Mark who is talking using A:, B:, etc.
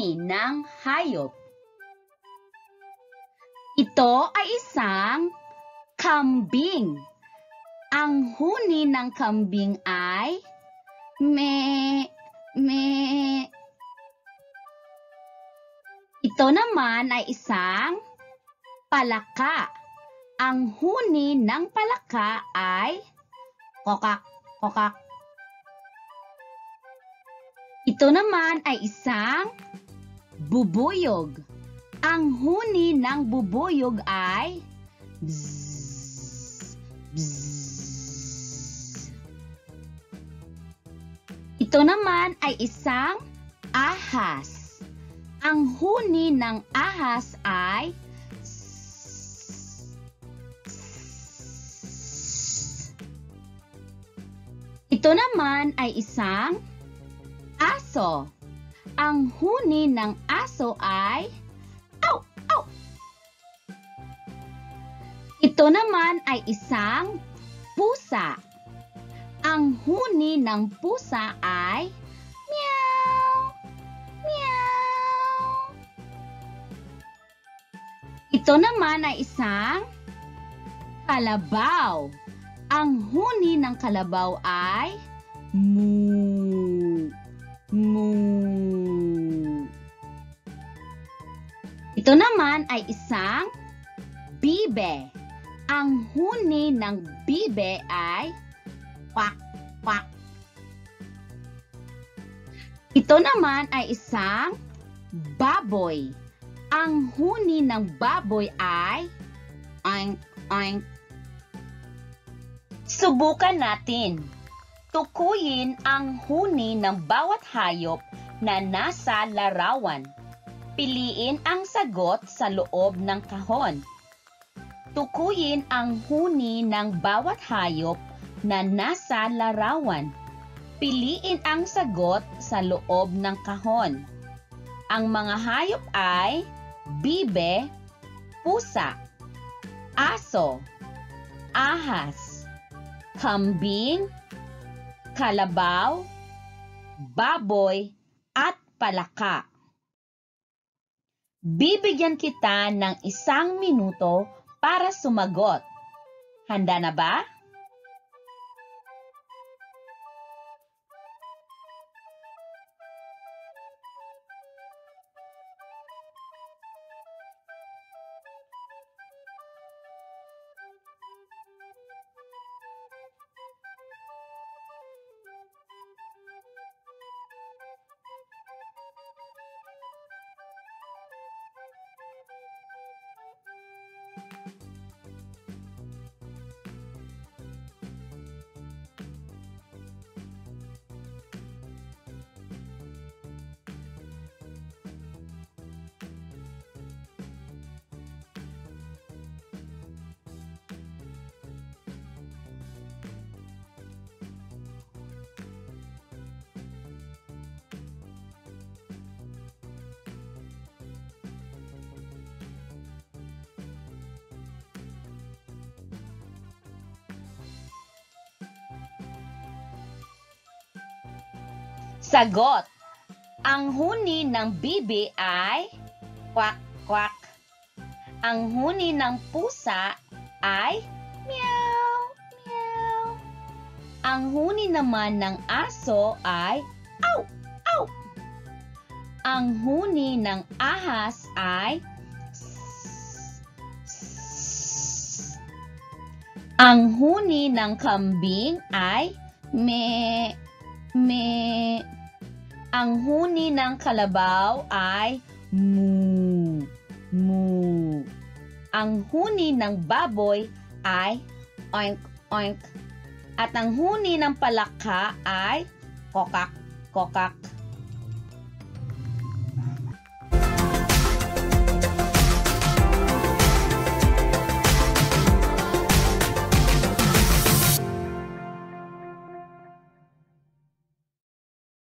A: huni ng hayop. Ito ay isang kambing. Ang huni ng kambing ay me. Ito naman ay isang palaka. Ang huni ng palaka ay kokak. Ito naman ay isang bubuyog. Ang huni ng bubuyog ay bzz, bzz. Ito naman ay isang ahas. Ang huni ng ahas ay ito naman ay isang aso. Ang huni ng aso ay aw, aw. Ito naman ay isang pusa. Ang huni ng pusa ay meow, meow. Ito naman ay isang kalabaw. Ang huni ng kalabaw ay moo, moo. Ito naman ay isang bibe. Ang huni ng bibe ay kwak, kwak. Ito naman ay isang baboy. Ang huni ng baboy ay oink, oink. Subukan natin. Tukuyin ang huni ng bawat hayop na nasa larawan. Piliin ang sagot sa loob ng kahon. Tukuyin ang huni ng bawat hayop na nasa larawan. Piliin ang sagot sa loob ng kahon. Ang mga hayop ay bibe, pusa, aso, ahas, kambing, kalabaw, baboy, at palaka. Bibigyan kita ng 1 minuto para sumagot. Handa na ba? Sagot. Ang huni ng bibi ay kwak, kwak. Ang huni ng pusa ay meow, meow. Ang huni naman ng aso ay aw, aw. Ang huni ng ahas ay ang huni ng kambing ay me, me. Ang huni ng kalabaw ay moo, moo. Ang huni ng baboy ay oink, oink. At ang huni ng palaka ay kokak, kokak.